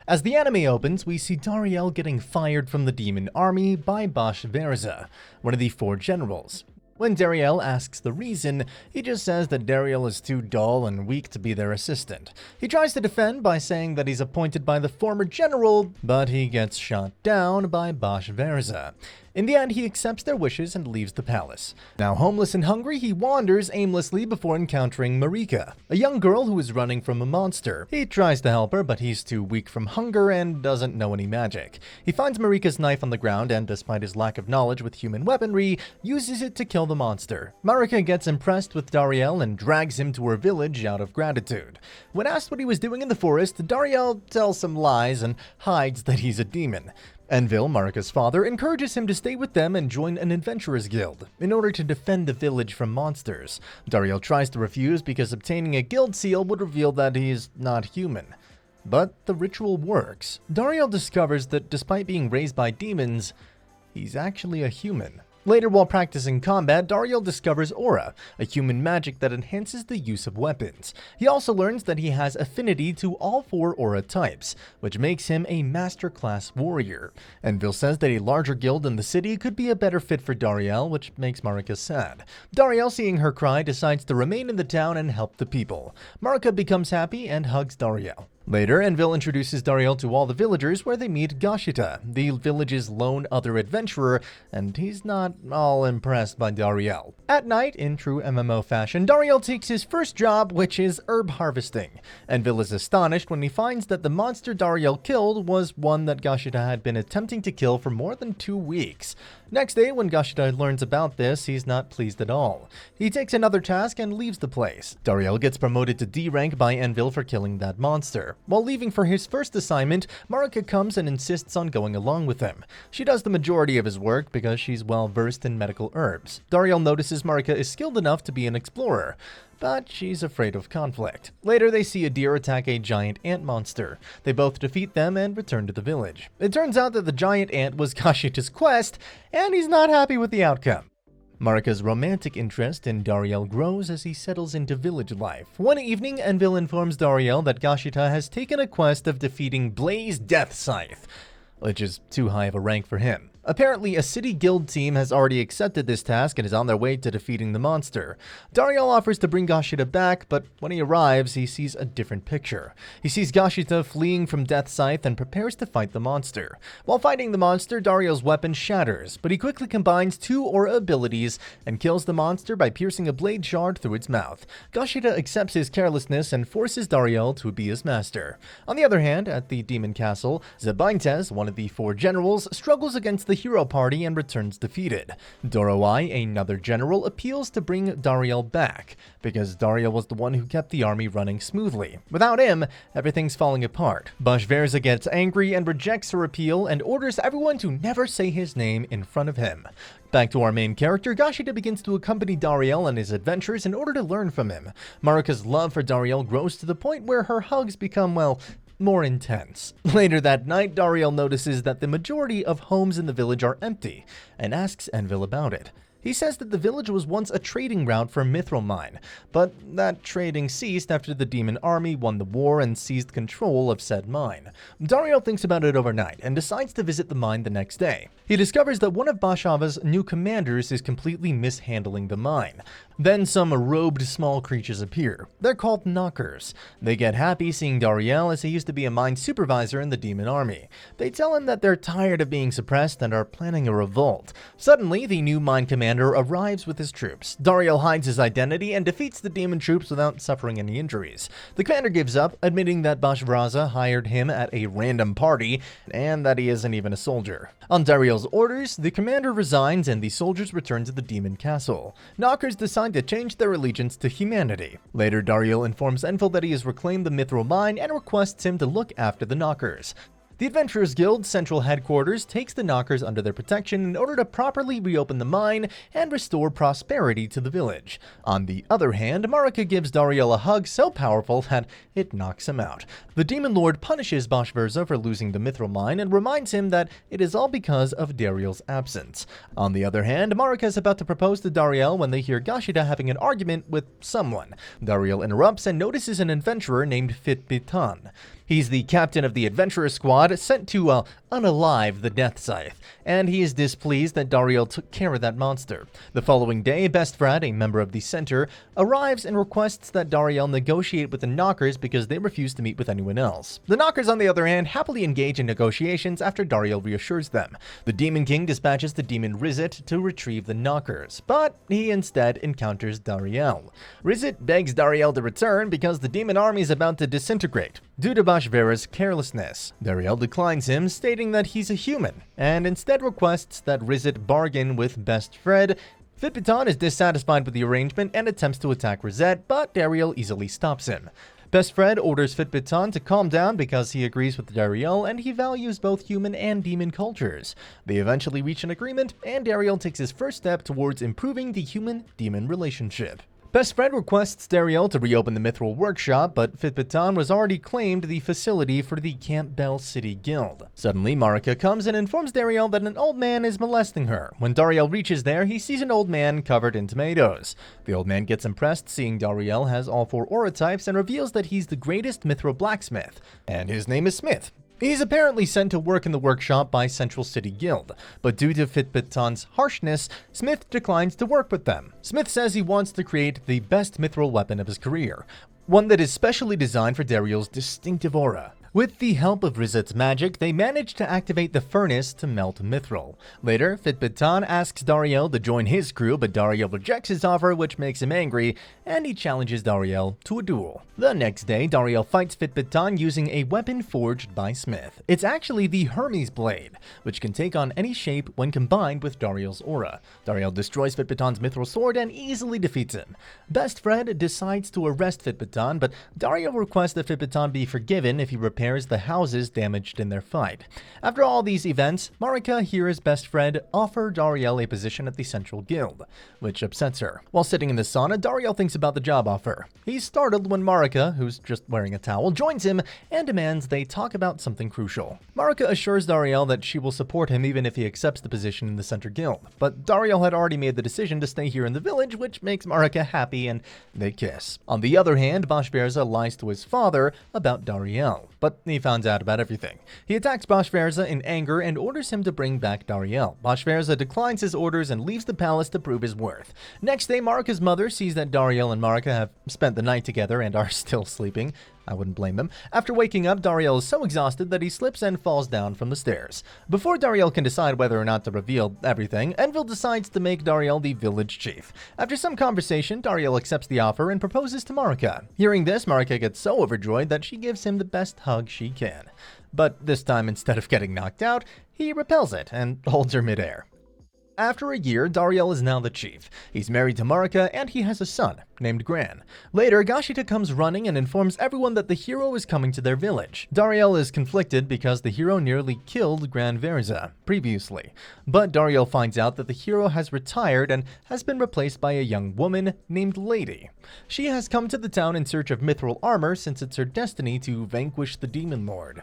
As the anime opens, we see Dariel getting fired from the demon army by Bash Verza, one of the 4 generals. When Dariel asks the reason, he just says that Dariel is too dull and weak to be their assistant. He tries to defend by saying that he's appointed by the former general, but he gets shot down by Bash Verza. In the end, he accepts their wishes and leaves the palace. Now homeless and hungry, he wanders aimlessly before encountering Marika, a young girl who is running from a monster. He tries to help her, but he's too weak from hunger and doesn't know any magic. He finds Marika's knife on the ground and, despite his lack of knowledge with human weaponry, uses it to kill the monster. Marika gets impressed with Dariel and drags him to her village out of gratitude. When asked what he was doing in the forest, Dariel tells some lies and hides that he's a demon. Envil, Marika's father, encourages him to stay with them and join an adventurers guild in order to defend the village from monsters. Dariel tries to refuse because obtaining a guild seal would reveal that he is not human. But the ritual works. Dariel discovers that despite being raised by demons, he's actually a human. Later, while practicing combat, Dariel discovers Aura, a human magic that enhances the use of weapons. He also learns that he has affinity to all 4 Aura types, which makes him a master-class warrior. Envil says that a larger guild in the city could be a better fit for Dariel, which makes Marika sad. Dariel, seeing her cry, decides to remain in the town and help the people. Marika becomes happy and hugs Dariel. Later, Envil introduces Dariel to all the villagers where they meet Gashita, the village's lone other adventurer, and he's not all impressed by Dariel. At night, in true MMO fashion, Dariel takes his first job, which is herb harvesting. Envil is astonished when he finds that the monster Dariel killed was one that Gashita had been attempting to kill for more than 2 weeks. Next day, when Gashita learns about this, he's not pleased at all. He takes another task and leaves the place. Dariel gets promoted to D rank by Envil for killing that monster. While leaving for his first assignment, Marika comes and insists on going along with him. She does the majority of his work because she's well versed in medical herbs. Dariel notices Marika is skilled enough to be an explorer, but she's afraid of conflict. Later, they see a deer attack a giant ant monster. They both defeat them and return to the village. It turns out that the giant ant was Gashita's quest, and he's not happy with the outcome. Marika's romantic interest in Dariel grows as he settles into village life. One evening, Envil informs Dariel that Gashita has taken a quest of defeating Blaze Death Scythe, which is too high of a rank for him. Apparently, a city guild team has already accepted this task and is on their way to defeating the monster. Dariel offers to bring Gashita back, but when he arrives, he sees a different picture. He sees Gashita fleeing from Death Scythe and prepares to fight the monster. While fighting the monster, Dariel's weapon shatters, but he quickly combines 2 Aura abilities and kills the monster by piercing a blade shard through its mouth. Gashita accepts his carelessness and forces Dariel to be his master. On the other hand, at the Demon Castle, Zebintes, one of the 4 generals, struggles against the hero party and returns defeated. Dorowai, another general, appeals to bring Dariel back, because Dariel was the one who kept the army running smoothly. Without him, everything's falling apart. Bash Verza gets angry and rejects her appeal and orders everyone to never say his name in front of him. Back to our main character, Gashita begins to accompany Dariel on his adventures in order to learn from him. Marika's love for Dariel grows to the point where her hugs become, well, more intense. Later that night, Dariel notices that the majority of homes in the village are empty and asks Envil about it. He says that the village was once a trading route for mithril mine, but that trading ceased after the demon army won the war and seized control of said mine. Dariel thinks about it overnight and decides to visit the mine the next day. He discovers that one of Bashava's new commanders is completely mishandling the mine. Then some robed small creatures appear. They're called knockers. They get happy seeing Dariel as he used to be a mine supervisor in the demon army. They tell him that they're tired of being suppressed and are planning a revolt. Suddenly, the new mine commander arrives with his troops. Dariel hides his identity and defeats the demon troops without suffering any injuries. The commander gives up, admitting that Bashvraza hired him at a random party and that he isn't even a soldier. On Dariel's orders, the commander resigns and the soldiers return to the demon castle. Knockers decide to change their allegiance to humanity. Later, Dariel informs Envil that he has reclaimed the mithril mine and requests him to look after the knockers. The Adventurers Guild's central headquarters takes the Knockers under their protection in order to properly reopen the mine and restore prosperity to the village. On the other hand, Marika gives Dariel a hug so powerful that it knocks him out. The Demon Lord punishes Basch Verza for losing the Mithril mine and reminds him that it is all because of Dariel's absence. On the other hand, Marika is about to propose to Dariel when they hear Gashida having an argument with someone. Dariel interrupts and notices an adventurer named Fitbitan. He's the captain of the adventurer squad sent to unalive the Death Scythe, and he is displeased that Dariel took care of that monster. The following day, Best Fred, a member of the center, arrives and requests that Dariel negotiate with the Knockers because they refuse to meet with anyone else. The Knockers, on the other hand, happily engage in negotiations after Dariel reassures them. The Demon King dispatches the demon Rizit to retrieve the Knockers, but he instead encounters Dariel. Rizit begs Dariel to return because the demon army is about to disintegrate due to Basch Verza's carelessness. Dariel declines him, stating that he's a human, and instead requests that Rizit bargain with Best Fred. Fitbitan is dissatisfied with the arrangement and attempts to attack Rizet, but Dariel easily stops him. Best Fred orders Fitbitan to calm down because he agrees with Dariel and he values both human and demon cultures. They eventually reach an agreement, and Dariel takes his first step towards improving the human-demon relationship. Best Fred requests Dariel to reopen the Mithril Workshop, but Fitbitan was already claimed the facility for the Campbell City Guild. Suddenly, Marika comes and informs Dariel that an old man is molesting her. When Dariel reaches there, he sees an old man covered in tomatoes. The old man gets impressed seeing Dariel has all 4 aura types and reveals that he's the greatest Mithril blacksmith, and his name is Smith. He's apparently sent to work in the workshop by Central City Guild, but due to Fitbitan's harshness, Smith declines to work with them. Smith says he wants to create the best mithril weapon of his career, one that is specially designed for Dariel's distinctive aura. With the help of Rizit's magic, they manage to activate the furnace to melt mithril. Later, Fitbitan asks Dariel to join his crew, but Dariel rejects his offer, which makes him angry, and he challenges Dariel to a duel. The next day, Dariel fights Fitbitan using a weapon forged by Smith. It's actually the Hermes Blade, which can take on any shape when combined with Dariel's aura. Dariel destroys Fitbitan's mithril sword and easily defeats him. Best Fred decides to arrest Fitbitan, but Dariel requests that Fitbitan be forgiven if he repairs the houses damaged in their fight. After all these events, Marika hears Best Fred offer Dariel a position at the Central Guild, which upsets her. While sitting in the sauna, Dariel thinks about the job offer. He's startled when Marika, who's just wearing a towel, joins him and demands they talk about something crucial. Marika assures Dariel that she will support him even if he accepts the position in the Center Guild, but Dariel had already made the decision to stay here in the village, which makes Marika happy and they kiss. On the other hand, Basch Verza lies to his father about Dariel, but he finds out about everything. He attacks Basch Verza in anger and orders him to bring back Dariel. Basch Verza declines his orders and leaves the palace to prove his worth. Next day, Marika's mother sees that Dariel and Marika have spent the night together and are still sleeping. I wouldn't blame them. After waking up, Dariel is so exhausted that he slips and falls down from the stairs. Before Dariel can decide whether or not to reveal everything, Envil decides to make Dariel the village chief. After some conversation, Dariel accepts the offer and proposes to Marika. Hearing this, Marika gets so overjoyed that she gives him the best hug she can. But this time, instead of getting knocked out, he repels it and holds her midair. After a year, Dariel is now the chief. He's married to Marika, and he has a son named Gran. Later, Gashita comes running and informs everyone that the hero is coming to their village. Dariel is conflicted because the hero nearly killed Gran Verza previously. But Dariel finds out that the hero has retired and has been replaced by a young woman named Lady. She has come to the town in search of mithril armor since it's her destiny to vanquish the Demon Lord.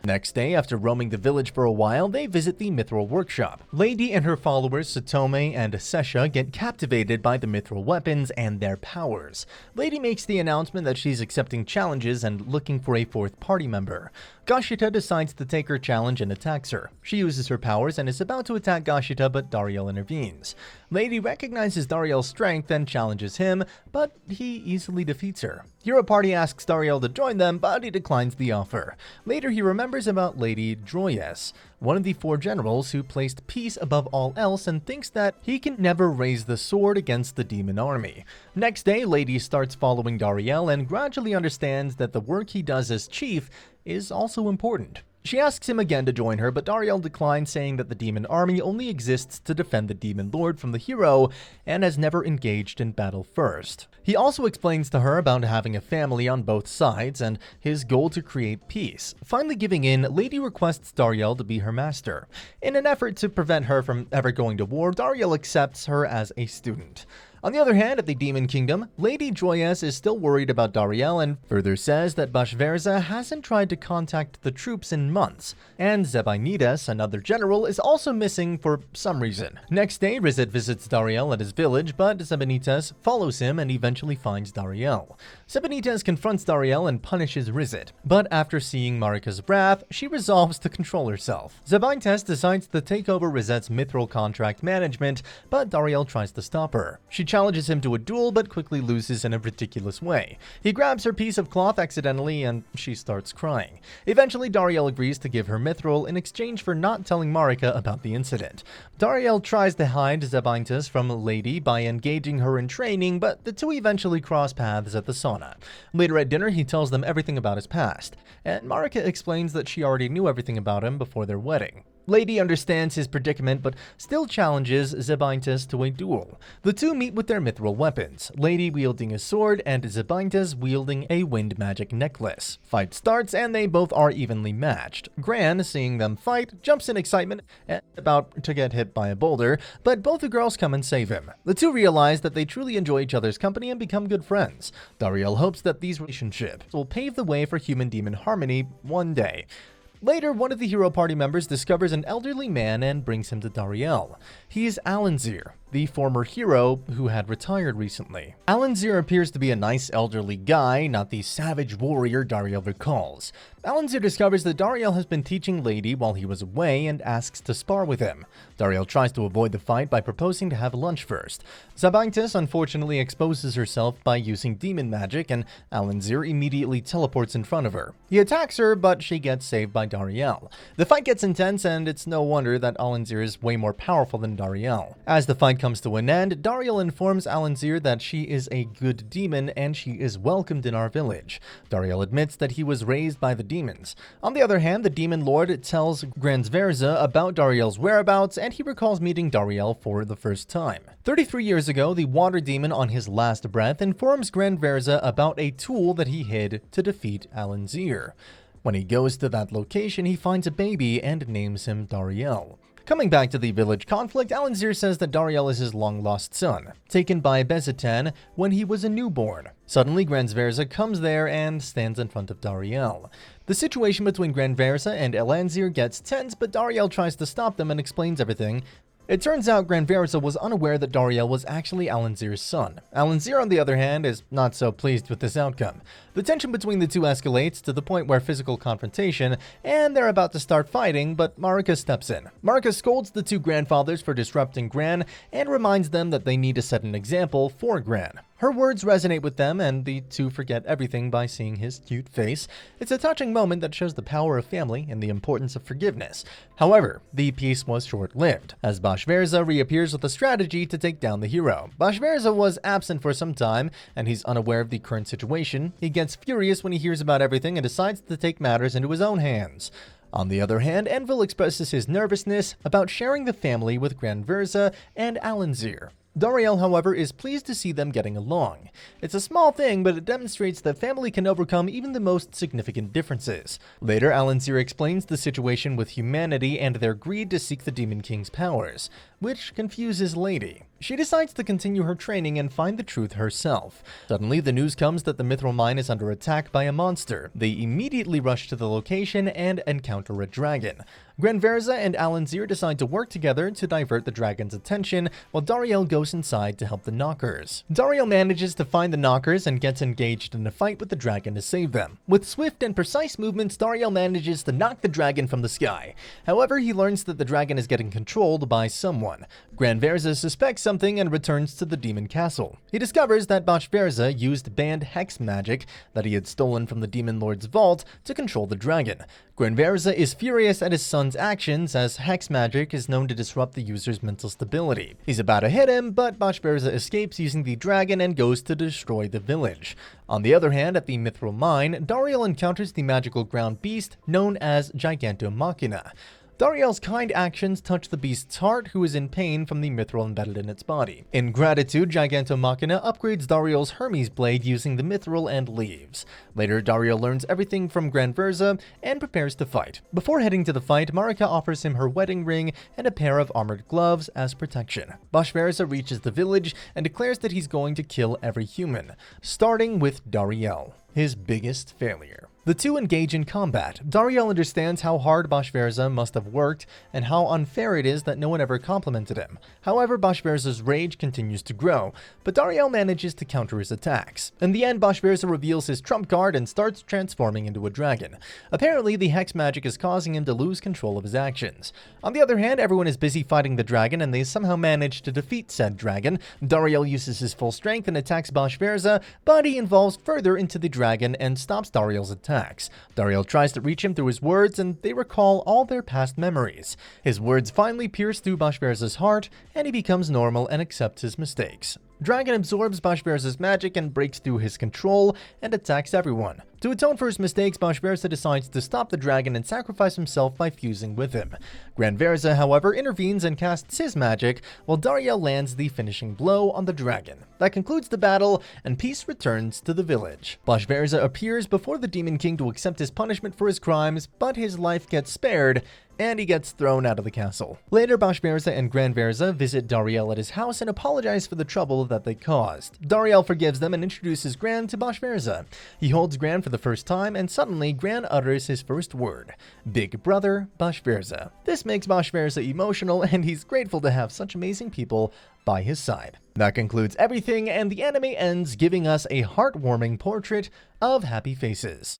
Next day, after roaming the village for a while, they visit the Mithril Workshop. Lady and her followers, Satome and Sesha, get captivated by the mithril weapons and their powers. Lady makes the announcement that she's accepting challenges and looking for a 4th party member. Gashita decides to take her challenge and attacks her. She uses her powers and is about to attack Gashita, but Dariel intervenes. Lady recognizes Dariel's strength and challenges him, but he easily defeats her. Hero Party asks Dariel to join them, but he declines the offer. Later, he remembers about Lady Droyes, one of the 4 generals who placed peace above all else and thinks that he can never raise the sword against the demon army. Next day, Lady starts following Dariel and gradually understands that the work he does as chief is also important. She asks him again to join her, but Dariel declines, saying that the demon army only exists to defend the demon lord from the hero and has never engaged in battle first. He also explains to her about having a family on both sides and his goal to create peace. Finally giving in, Lady requests Dariel to be her master. In an effort to prevent her from ever going to war, Dariel accepts her as a student. On the other hand, at the Demon Kingdom, Lady Joyous is still worried about Dariel and further says that Bashverza hasn't tried to contact the troops in months, and Zebinidas, another general, is also missing for some reason. Next day, Rizet visits Dariel at his village, but Zebinidas follows him and eventually finds Dariel. Zebinidas confronts Dariel and punishes Rizet, but after seeing Marika's wrath, she resolves to control herself. Zebinidas decides to take over Rizet's mithril contract management, but Dariel tries to stop her. She challenges him to a duel, but quickly loses in a ridiculous way. He grabs her piece of cloth accidentally, and she starts crying. Eventually, Dariel agrees to give her mithril in exchange for not telling Marika about the incident. Dariel tries to hide Zebinidas from Lady by engaging her in training, but the two eventually cross paths at the sauna. Later at dinner, he tells them everything about his past, and Marika explains that she already knew everything about him before their wedding. Lady understands his predicament, but still challenges Zebinidas to a duel. The two meet with their mithril weapons, Lady wielding a sword and Zebinidas wielding a wind magic necklace. Fight starts, and they both are evenly matched. Gran, seeing them fight, jumps in excitement and about to get hit by a boulder, but both the girls come and save him. The two realize that they truly enjoy each other's company and become good friends. Dariel hopes that these relationships will pave the way for human-demon harmony one day. Later, one of the hero party members discovers an elderly man and brings him to Dariel. He is Alanzir, the former hero who had retired recently. Alanzir appears to be a nice elderly guy, not the savage warrior Dariel recalls. Alanzir discovers that Dariel has been teaching Lady while he was away and asks to spar with him. Dariel tries to avoid the fight by proposing to have lunch first. Zebinidas unfortunately exposes herself by using demon magic, and Alanzir immediately teleports in front of her. He attacks her, but she gets saved by Dariel. The fight gets intense, and it's no wonder that Alanzir is way more powerful than Dariel. As the fight comes to an end, Dariel informs Alanzir that she is a good demon and she is welcomed in our village. Dariel admits that he was raised by the demons. On the other hand, the demon lord tells Gransverza about Dariel's whereabouts, and he recalls meeting Dariel for the first time. 33 years ago, the water demon on his last breath informs Gransverza about a tool that he hid to defeat Alanzir. When he goes to that location, he finds a baby and names him Dariel. Coming back to the village conflict, Alanzir says that Dariel is his long-lost son, taken by Bezitan when he was a newborn. Suddenly, Gransverza comes there and stands in front of Dariel. The situation between Gransverza and Alanzir gets tense, but Dariel tries to stop them and explains everything. It turns out Gransverza was unaware that Dariel was actually Alanzir's son. Alanzir, on the other hand, is not so pleased with this outcome. The tension between the two escalates to the point where physical confrontation, and they're about to start fighting, but Marika steps in. Marika scolds the two grandfathers for disrupting Gran and reminds them that they need to set an example for Gran. Her words resonate with them, and the two forget everything by seeing his cute face. It's a touching moment that shows the power of family and the importance of forgiveness. However, the peace was short-lived, as Bashverza reappears with a strategy to take down the hero. Bashverza was absent for some time, and he's unaware of the current situation. He gets furious when he hears about everything and decides to take matters into his own hands. On the other hand, Envil expresses his nervousness about sharing the family with Gransverza and Alanzir. Dariel, however, is pleased to see them getting along. It's a small thing, but it demonstrates that family can overcome even the most significant differences. Later, Alanzir explains the situation with humanity and their greed to seek the Demon King's powers, which confuses Lady. She decides to continue her training and find the truth herself. Suddenly, the news comes that the mithril mine is under attack by a monster. They immediately rush to the location and encounter a dragon. Gransverza and Alanzir decide to work together to divert the dragon's attention, while Dariel goes inside to help the knockers. Dariel manages to find the knockers and gets engaged in a fight with the dragon to save them. With swift and precise movements, Dariel manages to knock the dragon from the sky. However, he learns that the dragon is getting controlled by someone. Gransverza suspects something something and returns to the demon castle. He discovers that Bashverza used banned hex magic that he had stolen from the demon lord's vault to control the dragon. Granverza is furious at his son's actions, as hex magic is known to disrupt the user's mental stability. He's about to hit him, but Bashverza escapes using the dragon and goes to destroy the village. On the other hand, at the Mithril mine, Dariel encounters the magical ground beast known as Gigantomachina. Dariel's kind actions touch the beast's heart, who is in pain from the mithril embedded in its body. In gratitude, Gigantomachina upgrades Dariel's Hermes blade using the mithril and leaves. Later, Dariel learns everything from Granverza and prepares to fight. Before heading to the fight, Marika offers him her wedding ring and a pair of armored gloves as protection. Bashverza reaches the village and declares that he's going to kill every human, starting with Dariel, his biggest failure. The two engage in combat. Dariel understands how hard Bashverza must have worked and how unfair it is that no one ever complimented him. However, Bashverza's rage continues to grow, but Dariel manages to counter his attacks. In the end, Bashverza reveals his trump card and starts transforming into a dragon. Apparently, the hex magic is causing him to lose control of his actions. On the other hand, everyone is busy fighting the dragon, and they somehow manage to defeat said dragon. Dariel uses his full strength and attacks Bashverza, but he evolves further into the dragon and stops Dariel's attacks. Dariel tries to reach him through his words, and they recall all their past memories. His words finally pierce through Bashverza's heart, and he becomes normal and accepts his mistakes. Dragon absorbs Bashverza's magic and breaks through his control and attacks everyone. To atone for his mistakes, Bashverza decides to stop the dragon and sacrifice himself by fusing with him. Granverza, however, intervenes and casts his magic, while Dariel lands the finishing blow on the dragon. That concludes the battle, and peace returns to the village. Bashverza appears before the Demon King to accept his punishment for his crimes, but his life gets spared, and he gets thrown out of the castle. Later, Bashverza and Granverza visit Dariel at his house and apologize for the trouble that they caused. Dariel forgives them and introduces Gran to Bashverza. He holds Gran for the first time, and suddenly Gran utters his first word: Big Brother Bashverza. This makes Bashverza emotional, and he's grateful to have such amazing people by his side. That concludes everything, and the anime ends giving us a heartwarming portrait of happy faces.